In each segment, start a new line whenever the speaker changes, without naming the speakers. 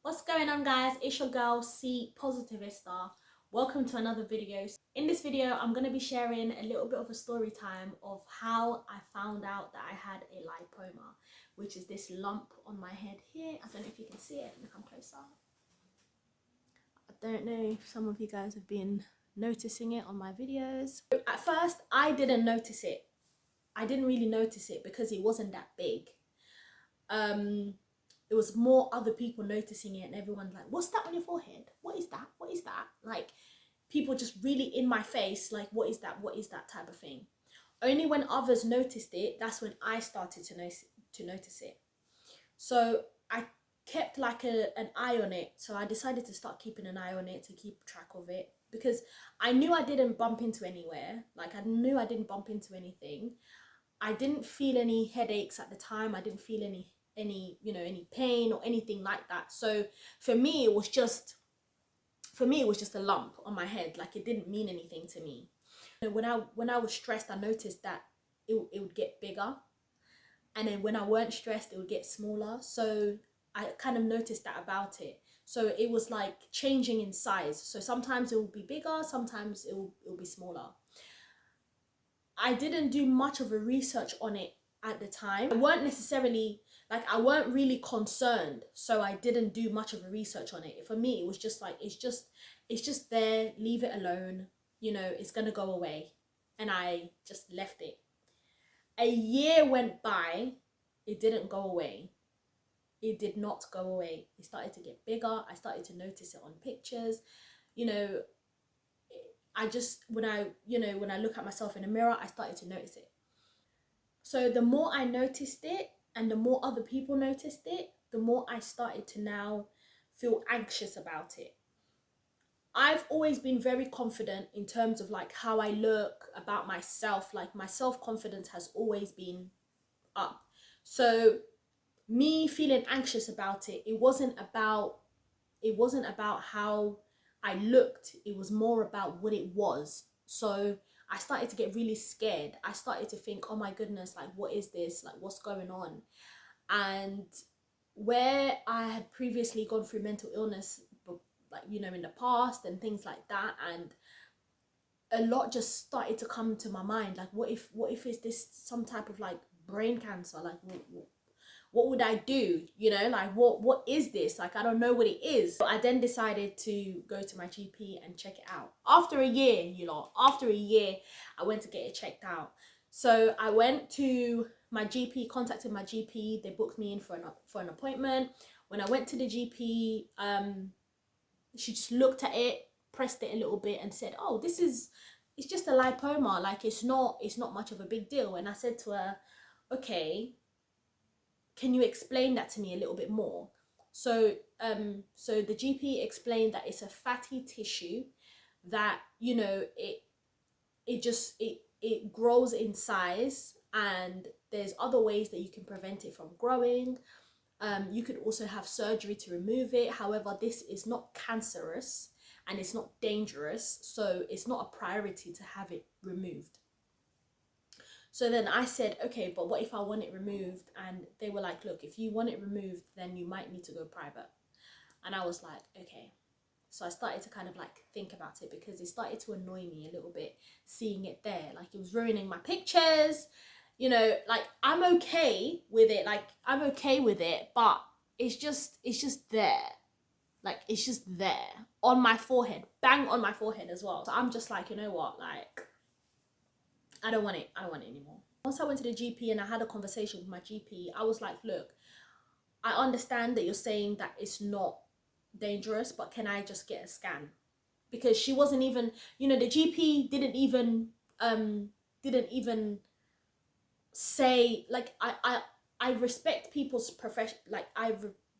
What's going on, guys? It's your girl C-Positivista. Welcome to another video. In this video, I'm going to be sharing a little bit of a story time of how I found out that I had a lipoma, which is this lump on my head here. I don't know if you can see it. Let me come closer. I don't know if some of you guys have been noticing it on my videos. At first, I didn't notice it. I didn't really notice it because it wasn't that big. There was more other people noticing it, and everyone's like, what's that on your forehead? What is that? What is that? Like, people just really in my face, like, what is that? What is that type of thing? Only when others noticed it, that's when I started to notice it. So I kept like an eye on it. So I decided to start keeping an eye on it to keep track of it, because I knew I didn't bump into anywhere. Like, I knew I didn't bump into anything. I didn't feel any headaches at the time. I didn't feel any pain or anything like that. So for me it was just a lump on my head. Like, it didn't mean anything to me. When I was stressed, I noticed that it would get bigger, and then when I weren't stressed, it would get smaller. So I kind of noticed that about it. So it was like changing in size. So sometimes it will be bigger, sometimes it will be smaller. I didn't do much of a research on it at the time. I weren't really concerned, so I didn't do much of a research on it. For me, it was just like, it's just there, leave it alone, it's gonna go away. And I just left it. A year went by, it didn't go away. It did not go away. It started to get bigger. I started to notice it on pictures. I just, when I look at myself in the mirror, I started to notice it. So the more I noticed it and the more other people noticed it, the more I started to now feel anxious about it. I've always been very confident in terms of like how I look, about myself. Like, my self-confidence has always been up. So me feeling anxious about it, it wasn't about how I looked. It was more about what it was. So I started to get really scared. I started to think, oh my goodness, like, what is this? Like, what's going on? And where I had previously gone through mental illness, like, in the past and things like that, and a lot just started to come to my mind. Like, what if is this some type of like brain cancer? Like, what would I do? Like, what is this? Like, I don't know what it is. So I then decided to go to my GP and check it out. After a year, I went to get it checked out. So I went to my GP, contacted my GP. They booked me in for an appointment. When I went to the GP, she just looked at it, pressed it a little bit, and said, "Oh, it's just a lipoma. Like, it's not much of a big deal." And I said to her, "Okay, can you explain that to me a little bit more?" So the GP explained that it's a fatty tissue that, it grows in size, and there's other ways that you can prevent it from growing. You could also have surgery to remove it. However, this is not cancerous and it's not dangerous, so it's not a priority to have it removed. So then I said, okay, but what if I want it removed? And they were like, look, if you want it removed, then you might need to go private. And I was like, okay. So I started to kind of like think about it, because it started to annoy me a little bit seeing it there. Like, it was ruining my pictures. Like, I'm okay with it. Like, I'm okay with it, but it's just there. Like, it's just there on my forehead, bang on my forehead as well. So I'm just like, you know what? Like, I don't want it anymore. Once I went to the GP and I had a conversation with my GP, I was like, look, I understand that you're saying that it's not dangerous, but can I just get a scan? Because she wasn't even, the GP didn't even say, like, I respect people's profession. Like,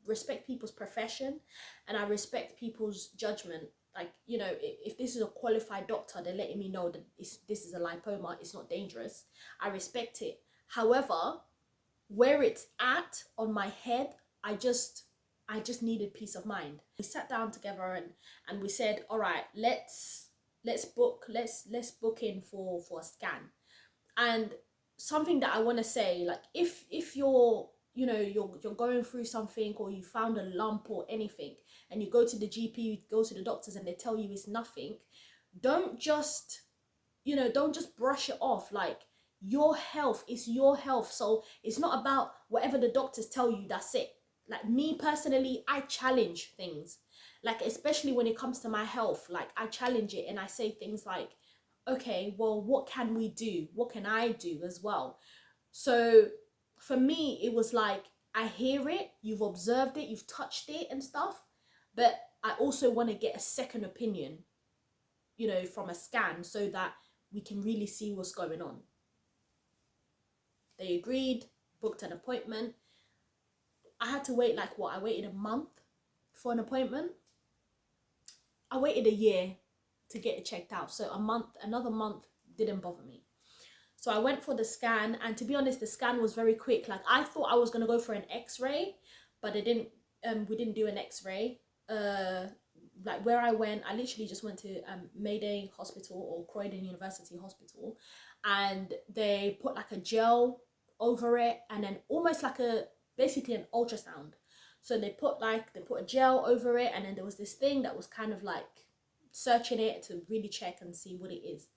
respect people's profession, and I respect people's judgment. Like, if this is a qualified doctor, they're letting me know that this is a lipoma, it's not dangerous. I respect it. However, where it's at on my head, I just needed peace of mind. We sat down together and we said, all right, let's book in for a scan. And something that I want to say, like, if you're you know, you're going through something, or you found a lump or anything, and you go to the GP, you go to the doctors, and they tell you it's nothing, don't just, you know, don't just brush it off. Like, your health is your health, so it's not about whatever the doctors tell you, that's it. Like, me personally, I challenge things, like, especially when it comes to my health. Like, I challenge it, and I say things like, okay, well, what can we do, what can I do as well? So for me, it was like, I hear it, you've observed it, you've touched it and stuff, but I also want to get a second opinion, you know, from a scan, so that we can really see what's going on. They agreed, booked an appointment. I had to wait, like, what? I waited a month for an appointment. I waited a year to get it checked out. So another month didn't bother me. So I went for the scan, and to be honest, the scan was very quick. Like, I thought I was gonna go for an X-ray, but it didn't. We didn't do an X-ray. Like, where I went, I literally just went to Mayday Hospital, or Croydon University Hospital, and they put like a gel over it, and then almost like basically an ultrasound. So they put a gel over it, and then there was this thing that was kind of like searching it to really check and see what it is.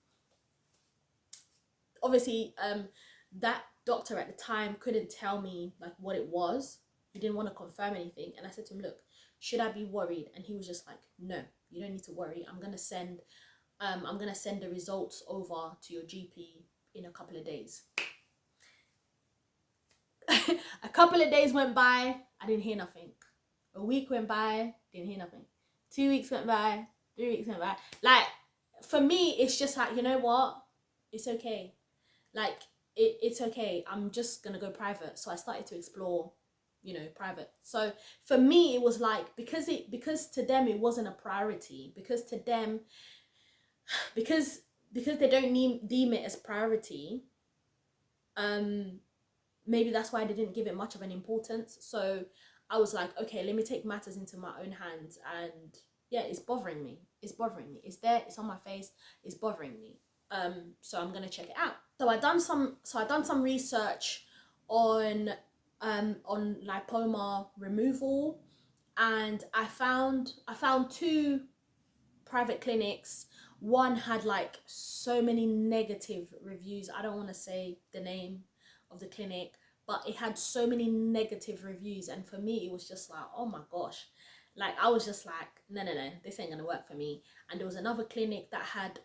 Obviously, that doctor at the time couldn't tell me like what it was. He didn't want to confirm anything, and I said to him, look, should I be worried? And he was just like, no, you don't need to worry. I'm gonna send the results over to your GP in a couple of days. A couple of days went by, I didn't hear nothing. A week went by, didn't hear nothing. 2 weeks went by, 3 weeks went by. Like, for me, it's just like, you know what? It's okay. Like, it's okay. I'm just gonna go private. So I started to explore, you know, private. So for me, it was like, because to them it wasn't a priority, because to them, because they don't deem it as priority, maybe that's why they didn't give it much of an importance. So I was like, okay, let me take matters into my own hands. And yeah, it's bothering me. It's there, it's on my face, it's bothering me. So I'm gonna check it out. So I done some research on lipoma removal, and I found 2 private clinics. One had like so many negative reviews. I don't want to say the name of the clinic, but it had so many negative reviews, and for me it was just like, oh my gosh, like, I was just like, no, this ain't gonna work for me. And there was another clinic that had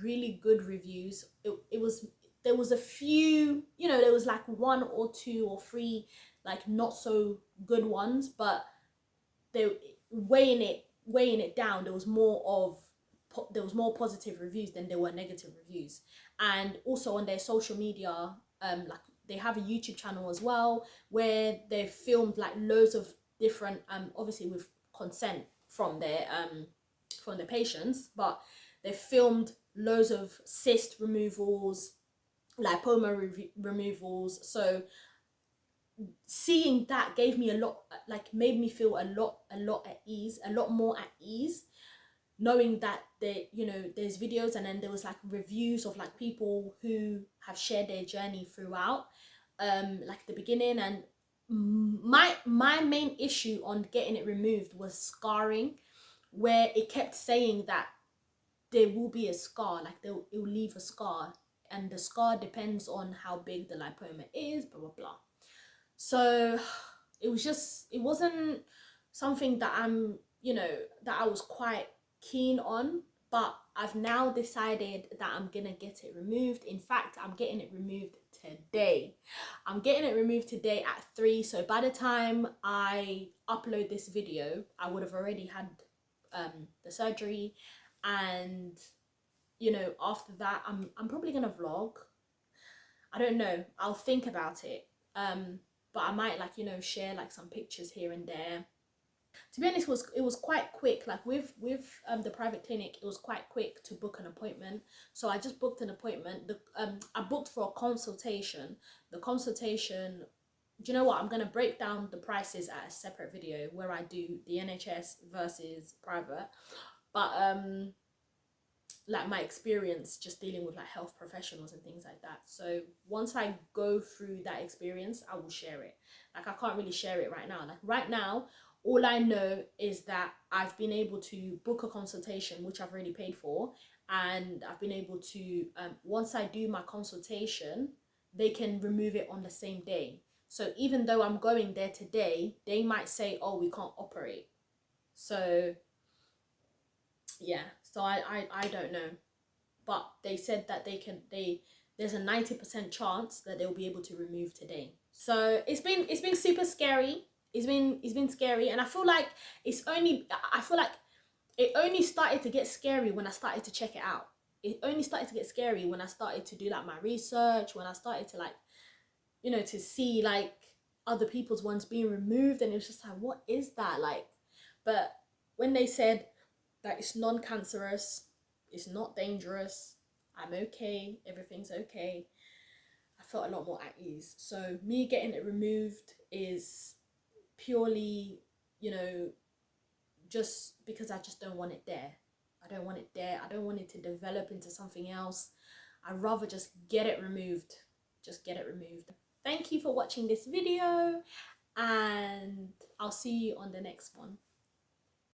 really good reviews. There was a few, you know, there was like 1 or 2 or 3 like not so good ones, but they weighing it down, there was more positive reviews than there were negative reviews. And also on their social media, like, they have a YouTube channel as well, where they filmed like loads of different, obviously with consent from their patients, but they filmed loads of cyst removals, lipoma removals. So seeing that gave me a lot, like, made me feel a lot at ease, a lot more at ease, knowing that you know, there's videos, and then there was like reviews of like people who have shared their journey throughout, like the beginning. And my main issue on getting it removed was scarring, where it kept saying that there will be a scar, like it will leave a scar, and the scar depends on how big the lipoma is, blah blah blah. So it wasn't something that I was quite keen on, but I've now decided that I'm gonna get it removed. In fact, I'm getting it removed today. I'm getting it removed today at 3. So by the time I upload this video, I would have already had the surgery, and you know, after that, I'm probably gonna vlog. I don't know. I'll think about it. But I might, like, you know, share like some pictures here and there. To be honest, it was quite quick. Like with the private clinic, it was quite quick to book an appointment. So I just booked an appointment. I booked for a consultation. The consultation, do you know what? I'm gonna break down the prices at a separate video where I do the NHS versus private. But like my experience just dealing with like health professionals and things like that. So once I go through that experience, I will share it. Like I can't really share it right now. Like right now, all I know is that I've been able to book a consultation, which I've already paid for, and I've been able to once I do my consultation, they can remove it on the same day. So even though I'm going there today, they might say, oh, we can't operate. So yeah, so I don't know, but they said that there's a 90% chance that they'll be able to remove today. So it's been super scary. It's been scary, and I feel like it only started to get scary when I started to check it out. It only started to get scary when I started to do like my research, when I started to like, to see like other people's ones being removed, and it was just like, what is that like? But when they said that it's non-cancerous, it's not dangerous, I'm okay, everything's okay, I felt a lot more at ease. So me getting it removed is purely, just because I just don't want it there. I don't want it there. I don't want it to develop into something else. I'd rather just get it removed. Just get it removed. Thank you for watching this video, and I'll see you on the next one.